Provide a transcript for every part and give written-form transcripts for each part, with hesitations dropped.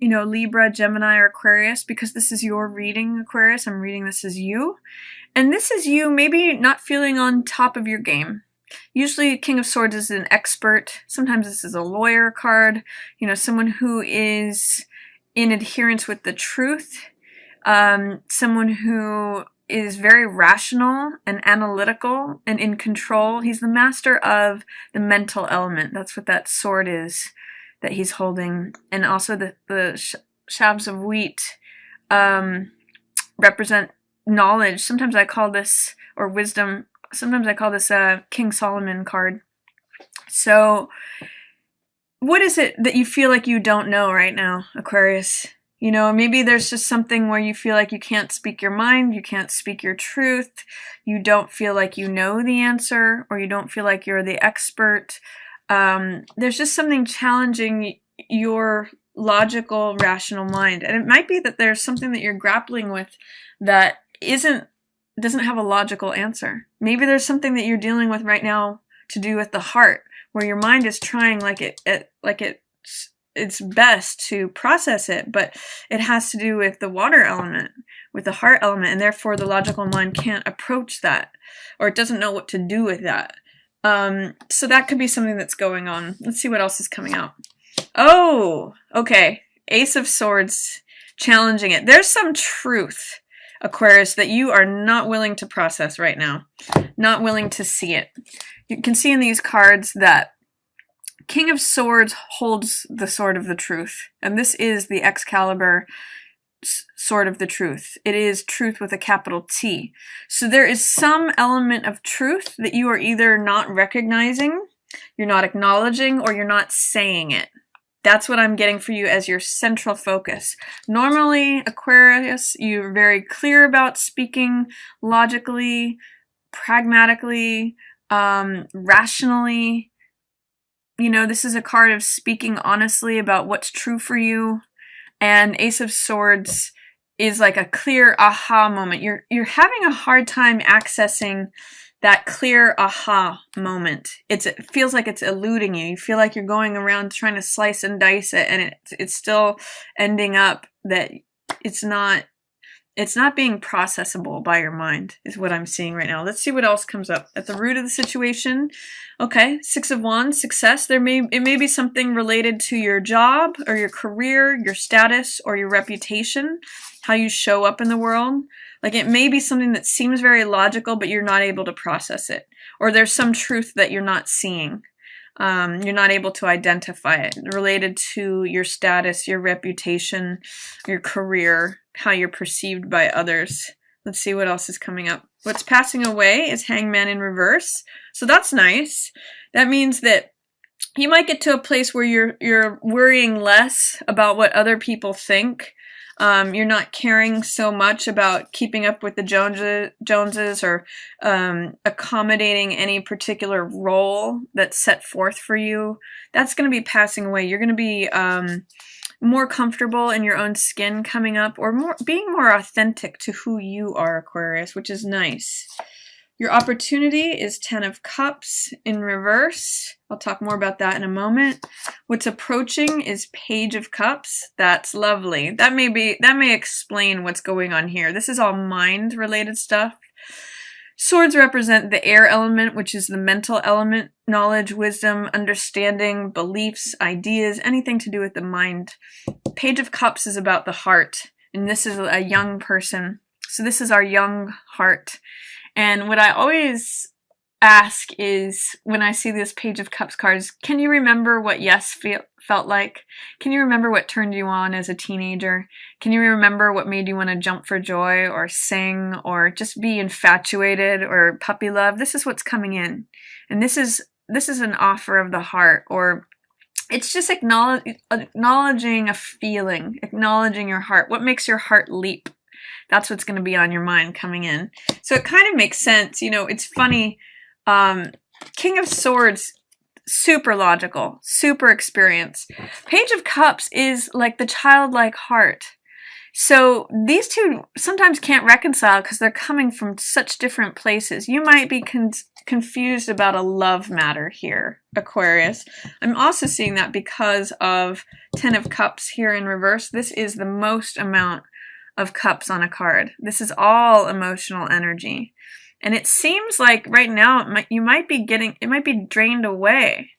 you know, Libra, Gemini, or Aquarius, because this is your reading, Aquarius. I'm reading this as you. And this is you maybe not feeling on top of your game. Usually King of Swords is an expert. Sometimes this is a lawyer card, you know, someone who is in adherence with the truth, someone who is very rational and analytical and in control. He's the master of the mental element. That's what that sword is that he's holding. And also the shabs of wheat represent knowledge. Sometimes I call this, or wisdom, sometimes I call this a King Solomon card. So what is it that you feel like you don't know right now, Aquarius? You know, maybe there's just something where you feel like you can't speak your mind, you can't speak your truth, you don't feel like you know the answer, or you don't feel like you're the expert. There's just something challenging your logical, rational mind. And it might be that there's something that you're grappling with that doesn't have a logical answer. Maybe there's something that you're dealing with right now to do with the heart, where your mind is trying it's best to process it, but it has to do with the water element, with the heart element, and therefore the logical mind can't approach that, or it doesn't know what to do with that. So that could be something that's going on. Let's see what else is coming out. Oh, okay. Ace of Swords, challenging it. There's some truth, Aquarius, that you are not willing to process right now. Not willing to see it. You can see in these cards that King of Swords holds the sword of the truth. And this is the Excalibur sword of the truth. It is truth with a capital T. So there is some element of truth that you are either not recognizing, you're not acknowledging, or you're not saying it. That's what I'm getting for you as your central focus. Normally, Aquarius, you're very clear about speaking logically, pragmatically, rationally. You know, this is a card of speaking honestly about what's true for you. And Ace of Swords is like a clear aha moment. You're having a hard time accessing that clear aha moment. It feels like it's eluding you. You feel like you're going around trying to slice and dice it, and it's still ending up that it's not being processable by your mind, is what I'm seeing right now. Let's see what else comes up. At the root of the situation, okay, Six of Wands, success. It may be something related to your job, or your career, your status, or your reputation, how you show up in the world. Like, it may be something that seems very logical, but you're not able to process it. Or there's some truth that you're not seeing. You're not able to identify it, related to your status, your reputation, your career, how you're perceived by others. Let's see what else is coming up. What's passing away is Hangman in reverse. So that's nice. That means that you might get to a place where you're worrying less about what other people think. You're not caring so much about keeping up with the Joneses or accommodating any particular role that's set forth for you. That's going to be passing away. You're going to be more comfortable in your own skin coming up, or being more authentic to who you are, Aquarius, which is nice. Your opportunity is Ten of Cups in reverse. I'll talk more about that in a moment. What's approaching is Page of Cups. That's lovely. That may explain what's going on here. This is all mind-related stuff. Swords represent the air element, which is the mental element, knowledge, wisdom, understanding, beliefs, ideas, anything to do with the mind. Page of Cups is about the heart, and this is a young person. So this is our young heart. And what I always ask is, when I see this Page of Cups cards, can you remember what yes felt like? Can you remember what turned you on as a teenager? Can you remember what made you want to jump for joy, or sing, or just be infatuated, or puppy love? This is what's coming in. And this is an offer of the heart, or it's just acknowledging a feeling, acknowledging your heart. What makes your heart leap? That's what's going to be on your mind coming in. So it kind of makes sense. You know, it's funny. King of Swords, super logical, super experienced. Page of Cups is like the childlike heart. So these two sometimes can't reconcile because they're coming from such different places. You might be confused about a love matter here, Aquarius. I'm also seeing that because of 10 of Cups here in reverse. This is the most amount of cups on a card. This is all emotional energy. And it seems like right now it might be drained away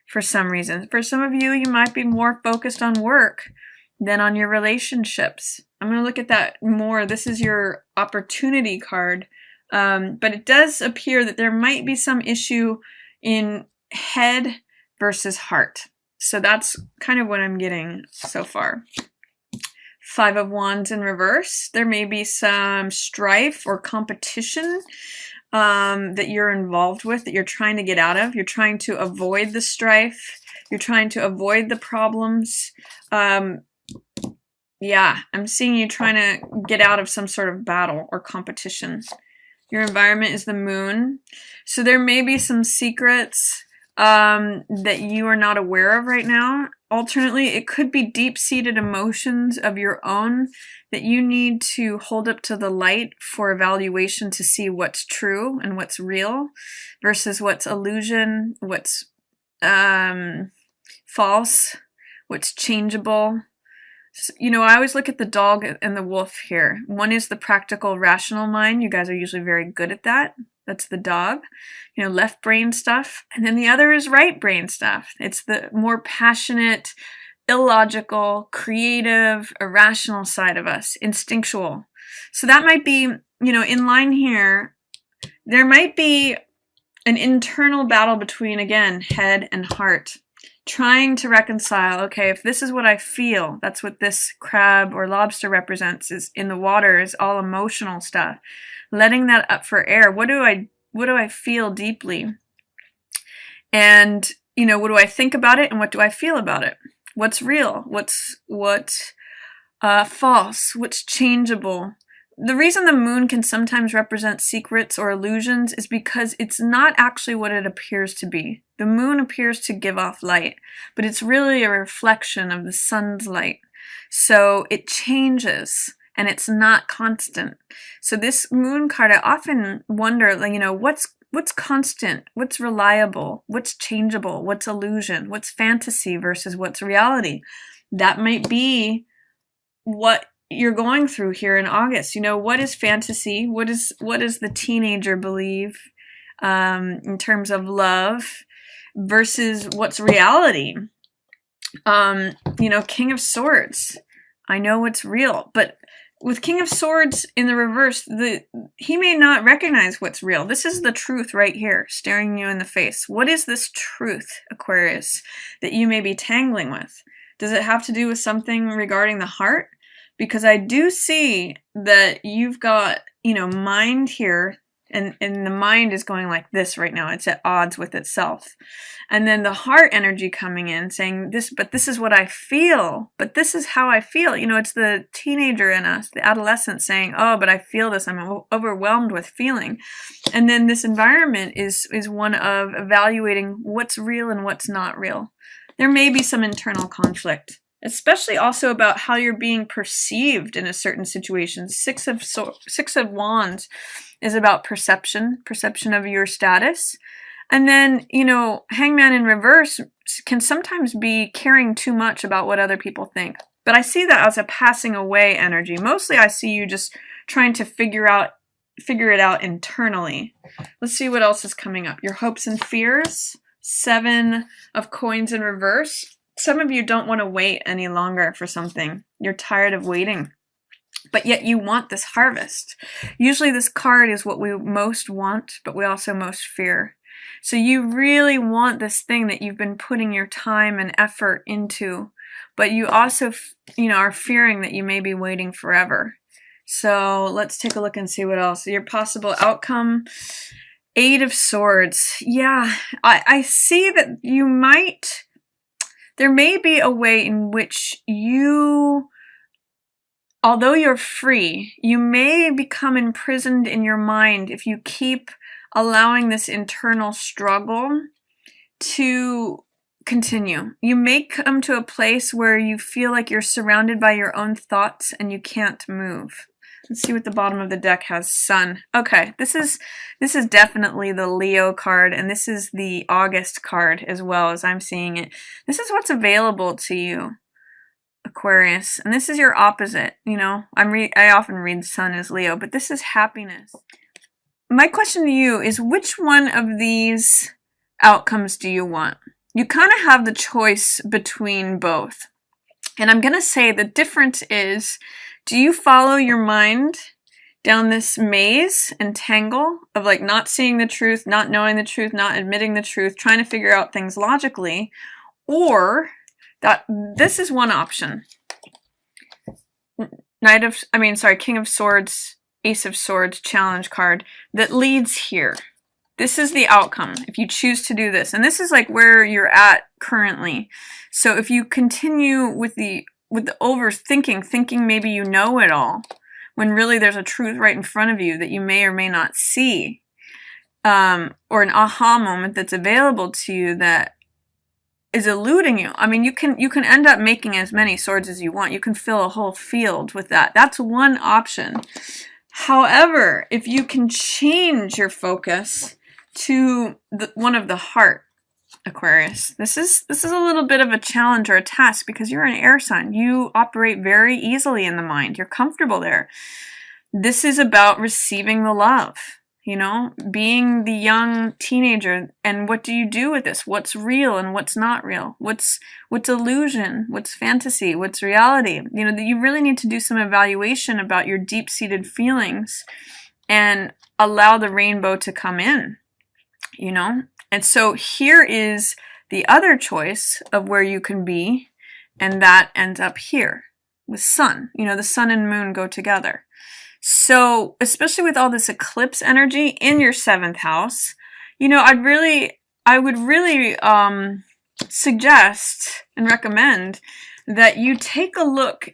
for some reason. For some of you, you might be more focused on work than on your relationships. I'm going to look at that more. This is your opportunity card. But it does appear that there might be some issue in head versus heart. So that's kind of what I'm getting so far. 5 of Wands in reverse. There may be some strife or competition that you're involved with, that you're trying to get out of. You're trying to avoid the strife. You're trying to avoid the problems. Yeah, I'm seeing you trying to get out of some sort of battle or competition. Your environment is the moon. So there may be some secrets that you are not aware of right now. Alternately, it could be deep-seated emotions of your own that you need to hold up to the light for evaluation to see what's true and what's real versus what's illusion, what's false, what's changeable. You know, I always look at the dog and the wolf here. One is the practical, rational mind. You guys are usually very good at that. That's the dog, you know, left brain stuff. And then the other is right brain stuff. It's the more passionate, illogical, creative, irrational side of us, instinctual. So that might be, you know, in line here, there might be an internal battle between, again, head and heart. Trying to reconcile, okay, if this is what I feel, that's what this crab or lobster represents, is in the water, is all emotional stuff. Letting that up for air. What do I feel deeply? And, you know, what do I think about it and what do I feel about it? What's real? What's false? What's changeable? The reason the moon can sometimes represent secrets or illusions is because it's not actually what it appears to be. The moon appears to give off light, but it's really a reflection of the sun's light. So it changes and it's not constant. So this moon card, I often wonder, like, you know, what's constant? What's reliable? What's changeable? What's illusion? What's fantasy versus what's reality? That might be what you're going through here in August. You know, what is fantasy? What does the teenager believe in terms of love versus what's reality? You know, King of Swords. I know what's real, but with King of Swords in the reverse, he may not recognize what's real. This is the truth right here, staring you in the face. What is this truth, Aquarius, that you may be tangling with? Does it have to do with something regarding the heart? Because I do see that you've got, you know, mind here, and the mind is going like this right now. It's at odds with itself. And then the heart energy coming in saying this, but this is what I feel, but this is how I feel. You know, it's the teenager in us, the adolescent saying, oh, but I feel this, I'm overwhelmed with feeling. And then this environment is one of evaluating what's real and what's not real. There may be some internal conflict, especially also about how you're being perceived in a certain situation. 6 of Wands is about perception of your status. And then, you know, Hangman in reverse can sometimes be caring too much about what other people think. But I see that as a passing away energy. Mostly I see you just trying to figure it out internally. Let's see what else is coming up. Your hopes and fears. 7 of Coins in reverse. Some of you don't want to wait any longer for something. You're tired of waiting, but yet you want this harvest. Usually this card is what we most want, but we also most fear. So you really want this thing that you've been putting your time and effort into, but you also, you know, are fearing that you may be waiting forever. So let's take a look and see what else. Your possible outcome. 8 of Swords. Yeah, I see that you might... There may be a way in which you, although you're free, you may become imprisoned in your mind if you keep allowing this internal struggle to continue. You may come to a place where you feel like you're surrounded by your own thoughts and you can't move. Let's see what the bottom of the deck has. Sun. Okay, this is definitely the Leo card, and this is the August card as well as I'm seeing it. This is what's available to you, Aquarius, and this is your opposite. You know, I often read Sun as Leo, but this is happiness. My question to you is, which one of these outcomes do you want? You kind of have the choice between both. And I'm going to say the difference is, do you follow your mind down this maze and tangle of like not seeing the truth, not knowing the truth, not admitting the truth, trying to figure out things logically, or that this is one option. King of Swords, Ace of Swords challenge card that leads here. This is the outcome if you choose to do this. And this is like where you're at currently. So if you continue with the overthinking, thinking maybe you know it all, when really there's a truth right in front of you that you may or may not see, or an aha moment that's available to you that is eluding you. I mean, you can end up making as many swords as you want. You can fill a whole field with that. That's one option. However, if you can change your focus to one of the heart, Aquarius, this is a little bit of a challenge or a task because you're an air sign. You operate very easily in the mind. You're comfortable there. This is about receiving the love, you know, being the young teenager. And what do you do with this? What's real and what's not real? What's illusion? What's fantasy? What's reality? You know, that you really need to do some evaluation about your deep-seated feelings and allow the rainbow to come in, you know? And so here is the other choice of where you can be, and that ends up here with Sun. You know, the Sun and Moon go together. So, especially with all this eclipse energy in your 7th house, you know, I would really suggest and recommend that you take a look,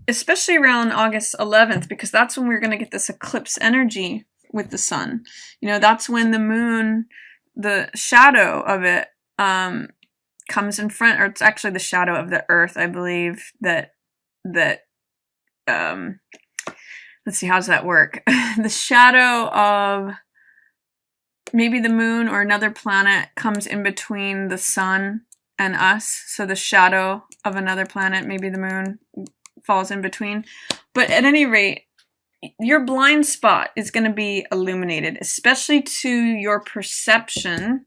especially around August 11th, because that's when we're going to get this eclipse energy with the Sun. You know, that's when the Moon, the shadow of it comes in front, or it's actually the shadow of the Earth, I believe, that let's see, how does that work? The shadow of maybe the Moon or another planet comes in between the Sun and us, so the shadow of another planet, maybe the Moon, falls in between. But at any rate, your blind spot is going to be illuminated, especially to your perception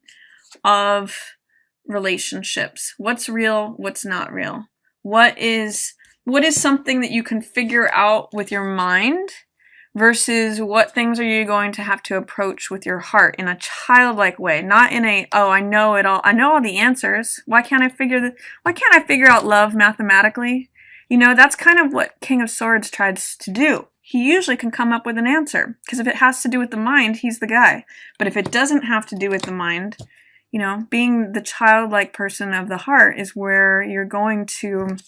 of relationships. What's real? What's not real? What is something that you can figure out with your mind versus what things are you going to have to approach with your heart in a childlike way, not in a, oh, I know it all. I know all the answers. Why can't I figure out love mathematically? You know, that's kind of what King of Swords tries to do. He usually can come up with an answer, because if it has to do with the mind, he's the guy. But if it doesn't have to do with the mind, you know, being the childlike person of the heart is where you're going to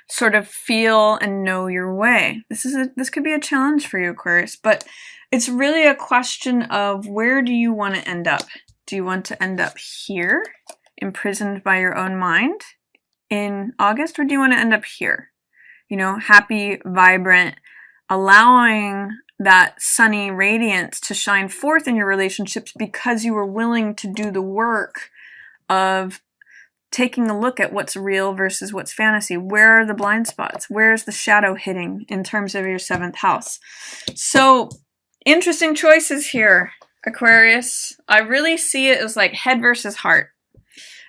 sort of feel and know your way. This could be a challenge for you, Aquarius, but it's really a question of, where do you want to end up? Do you want to end up here, imprisoned by your own mind in August, or do you want to end up here? You know, happy, vibrant, allowing that sunny radiance to shine forth in your relationships because you were willing to do the work of taking a look at what's real versus what's fantasy. Where are the blind spots? Where's the shadow hitting in terms of your 7th house? So, interesting choices here, Aquarius. I really see it as like head versus heart.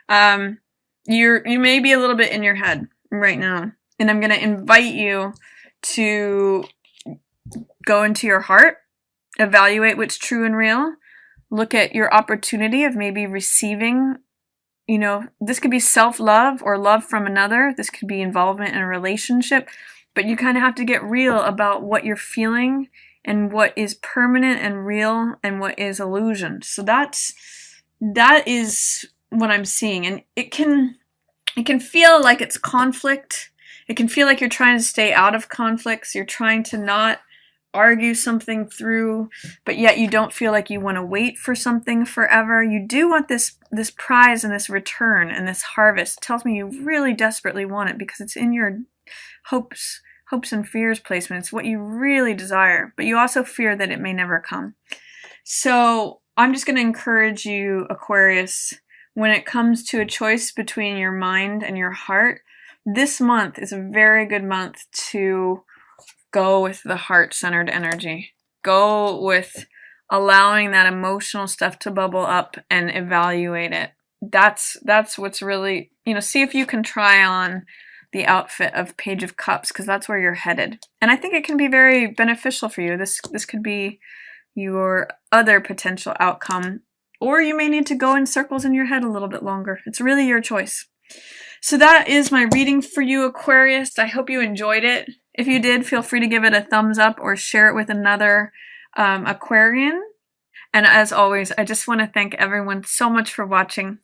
You may be a little bit in your head right now, and I'm going to invite you to go into your heart, evaluate what's true and real, look at your opportunity of maybe receiving. You know, this could be self-love or love from another. This could be involvement in a relationship. But you kind of have to get real about what you're feeling and what is permanent and real and what is illusion. So that is what I'm seeing. And it can feel like it's conflict. It can feel like you're trying to stay out of conflicts. You're trying to not argue something through, but yet you don't feel like you want to wait for something forever. You do want this prize and this return and this harvest. It tells me you really desperately want it because it's in your hopes hopes and fears placement. It's what you really desire, but you also fear that it may never come. So I'm just going to encourage you, Aquarius, when it comes to a choice between your mind and your heart, this month is a very good month to go with the heart-centered energy. Go with allowing that emotional stuff to bubble up and evaluate it. That's what's really, see if you can try on the outfit of Page of Cups, because that's where you're headed. And I think it can be very beneficial for you. This could be your other potential outcome, or you may need to go in circles in your head a little bit longer. It's really your choice. So that is my reading for you, Aquarius. I hope you enjoyed it. If you did, feel free to give it a thumbs up or share it with another Aquarian. And as always, I just want to thank everyone so much for watching.